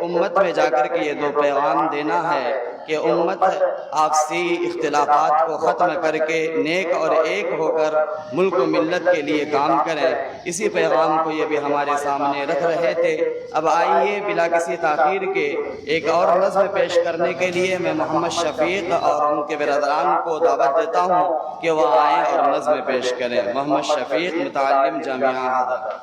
امت میں جا کر کے یہ دو پیغام دینا ہے کہ امت آپسی اختلافات کو ختم کر کے نیک اور ایک ہو کر ملک و ملت کے لیے کام کریں۔ اسی پیغام کو یہ بھی ہمارے سامنے رکھ رہے تھے۔ اب آئیے بلا کسی تاخیر کے ایک اور نظم پیش کرنے کے لیے میں محمد شفیق اور ان کے برادران کو دعوت دیتا ہوں کہ وہ آئیں اور نظم پیش کریں۔ محمد شفیق، متعلم جامعہ حیدر۔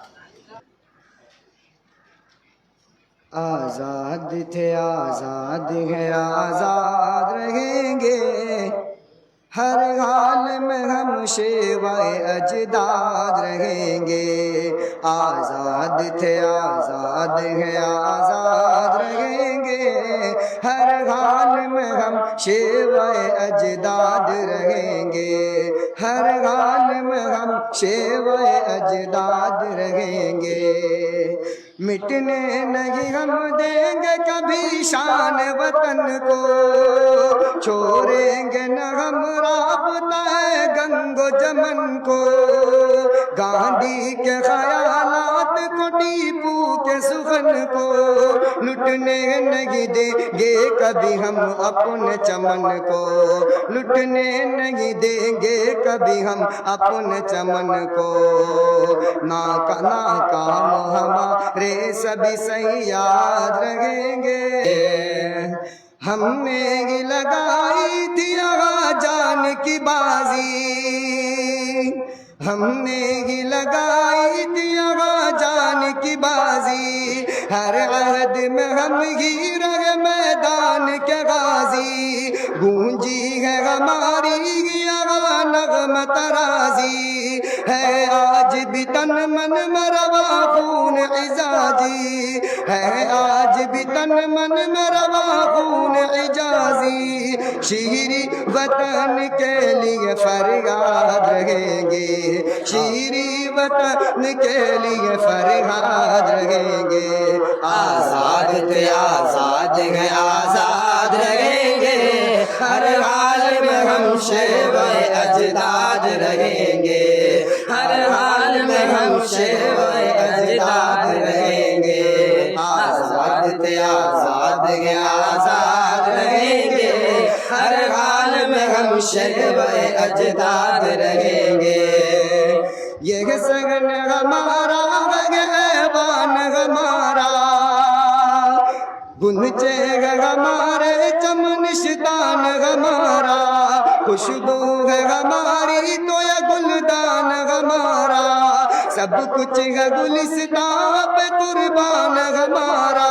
آزاد تھے آزاد ہیں آزاد رہیں گے، ہر حال میں ہم شیوائے اجداد رہیں گے۔ آزاد تھے آزاد ہیں آزاد رہیں گے، ہر حال میں ہم شیوائے اجداد رہیں گے، ہر حال میں ہم شیوائے اجداد رہیں گے۔ مٹنے نہیں ہم دیں گے کبھی شان وطن کو، چھوڑیں گے نہ ہم رابطہ گنگ و جمن کو، گاندھی کے خیالات کو ٹیپو کے سخن کو، لٹنے نہیں دیں گے کبھی ہم اپنے چمن کو، لٹنے نہیں دیں گے کبھی ہم اپنے چمن کو۔ ناکام ہمارے سبھی صحیح یاد رہیں گے، ہم نے لگائی تھی آغا جان کی بازی، ہم نے لگائی تھی آغا جان کی بازی، ہر عہد میں ہم ہی رہے میدان کے غازی، گونجی ہے ہماری آغا نغمہ ترازی، ہے آج بھی تن من مروا خون اعزازی، ہے آج بھی تن من مروا خون اعزازی، شیریں وطن کے لیے فریاد رہیں گے، شیریں وطن کے لیے فریاد رہیں گے۔ آزاد تھے آزاد ہیں آزاد رہیں گے، ہر حال میں ہم شیوائے اجداد رہیں گے، ہر حال میں ہم شیوائے اجداد رہیں گے۔ آزاد تھے آزاد ہیں آزاد رہیں گے، ہر حال میں ہم شیوائے اجداد رہیں گے۔ یہ سگن ہمارا ایوان ہمارا، گنچے ہمارے چمنشتان ہمارا، خوشبو ہے ہماری تو یہ گلدان ہمارا، سب کچھ ہے گلستان پہ قربان ہمارا،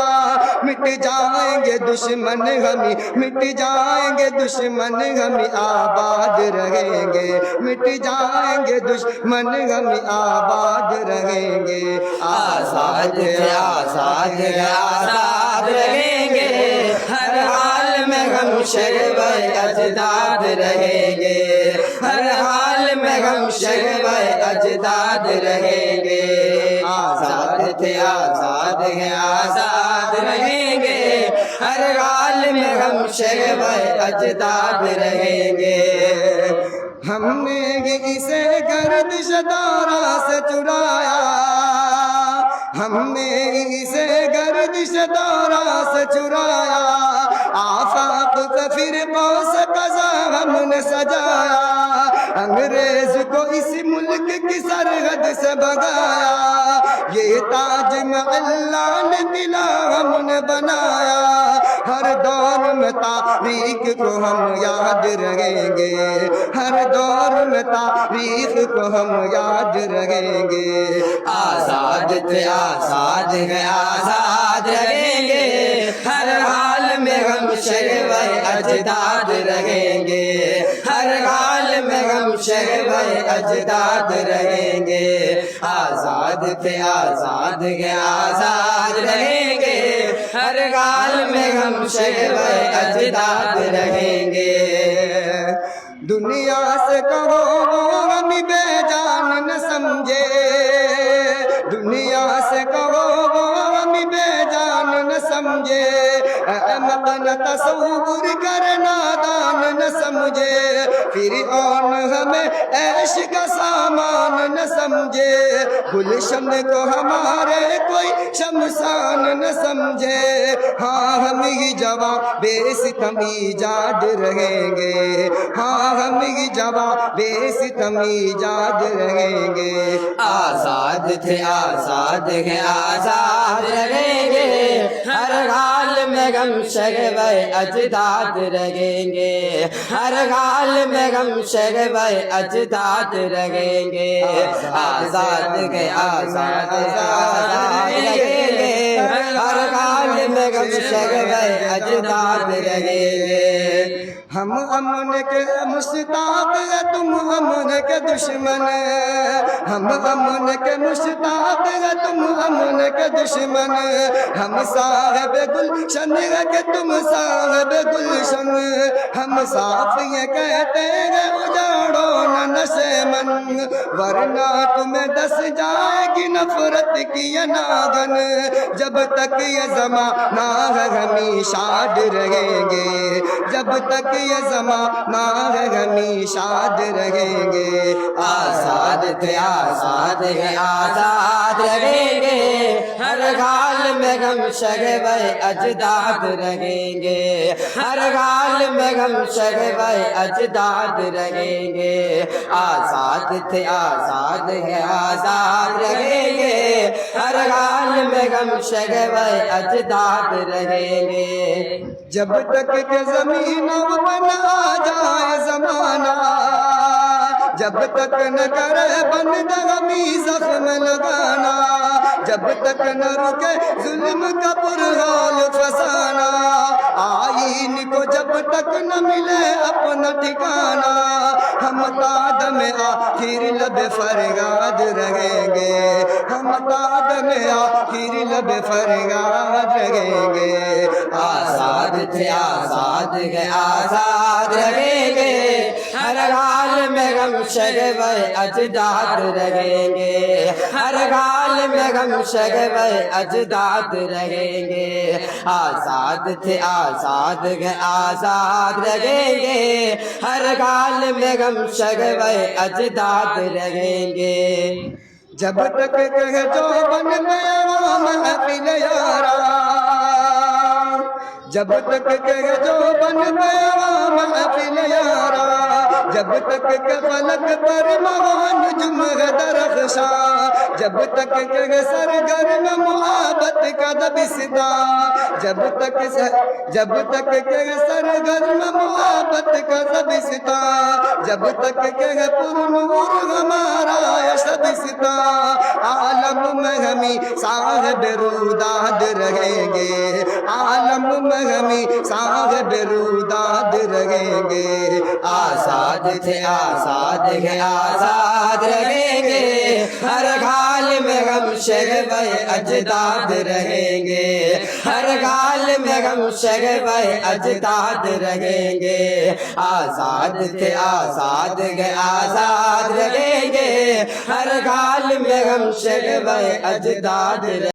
مٹ جائیں گے دشمن ہمیں، مٹ جائیں گے دشمن ہمیں، آباد رہیں گے، مٹ جائیں گے دشمن ہمیں، آباد رہیں گے۔ آزاد ہے آزاد ہے آزاد رہیں گے، ہر حال میں ہم شیوائے اجداد رہیں گے، ہر حال میں ہم شیوائے اجداد رہیں گے۔ آزاد تھے آزاد ہیں آزاد رہیں گے، ہر حال میں ہم شیوائے اجداد رہیں گے۔ ہم نے اسے گردش دارا سے چرایا، ہم نے اسے گردش دارا سے چرایا، آفاق کا فرقوں سے قضا ہم نے سجایا، انگریز کو اس ملک کی سرحد سے بھگایا، یہ تاج اللہ نے دلا ہم نے بنایا، ہر دور میں تاریخ کو ہم یاد رہیں گے، ہر دور میں تاریخ کو ہم یاد رہیں گے۔ آزاد تھے آزاد ہیں آزاد رہیں گے، ہر حال میں ہم شیوائے اجداد رہیں گے، ہر حال میں ہم شیوائے اجداد رہیں گے۔ آزاد تھے آزاد ہیں آزاد رہیں گے، ہر حال میں ہم شیوائے اجداد رہیں گے۔ دنیا سے کہو ہم بے جان نہ سمجھے، دنیا سے کہو ہم بے جان نہ سمجھے، سمجھے، احمق نہ تصور کر نادان نہ سمجھے، فرعون ہمیں عیش کا سامان نہ سمجھے، گلشن کو ہمارے کوئی شمشان نہ سمجھے، ہاں ہم ہی جوان بے ستم ایجاد رہیں گے، ہاں ہم ہی جوان بے ستم ایجاد رہیں گے، آزاد تھے آزاد ہیں آزاد رہیں گے، ہر حال میں غم شگوے اجداد رہیں گے، ہر حال میں غم شگوے اجداد رہیں گے، آزاد ہیں آزاد رہیں گے، ہر حال میں غم شگوے اجداد رہیں گے۔ ہم امن کے مشتاق ہیں تم امن کے دشمن، ہم امن کے مشتاق ہیں تم امن کے دشمن، ہم صاحب گلشن ہیں کہ تم صاحب گلشن، ہم صاف یہ کہتے ہیں اجاڑو نہ نشے من، ورنہ تمہیں دس جائے گی نفرت کی یہ ناگن، جب تک یہ زمانہ ہے ہمیں شاد رہیں گے، جب تک یہ زمانہ ہے ہمیں شاد رہیں گے، آزاد تھے آزاد ہیں آزاد رہیں گے، ہر حال میں غم شگوے اجداد رہیں گے، ہر حال میں غم شگوے اجداد رہیں گے، آزاد تھے آزاد ہیں آزاد رہیں گے، ہر حال میں غم شگوے اجداد رہیں گے۔ جب تک کہ زمین پہ نہ آ جائے زمانہ، جب تک نہ کرے بند غمی زخم لگانا، جب تک نہ رکے ظلم کا پرغال فسانہ، آئین کو جب تک نہ ملے اپنا ٹھکانہ، ہم قادم آخر لب فریاد رہیں گے، ہم قادم آخر لب فریاد رہیں گے، آزاد تھے آزاد ہیں آزاد رہیں گے، ہر حال میں غم شگوے اجداد رہیں گے، ہر حال میں غم شگوے اجداد رہیں گے، آزاد تھے آزاد ہیں آزاد رہیں گے، ہر حال میں غم شگوے اجداد رہیں گے۔ جب تک کہ جو بن گیا محفل یارا، جب تک کہ جو بن گیا محفل یارا، جب تک کہ فلک پر مغان نجم درخشاں، جب تک کہ سرگرم محبت کا دبستہ، جب تک کہ سرگرم محبت کا دبستہ، جب تک کہ پرنور ہمارا شبستہ، عالم میں ہمیں صاحب روداد رہیں گے، عالم میں ہمیں صاحب روداد رہیں گے، آزاد تھے آزاد ہیں آزاد رہیں گے، ہر حال میں غم شگوے اجداد رہیں گے، ہر حال میں غم شگوے اجداد رہیں گے، آزاد تھے آزاد ہیں آزاد رہیں گے، ہر حال میں غم شگوے اجداد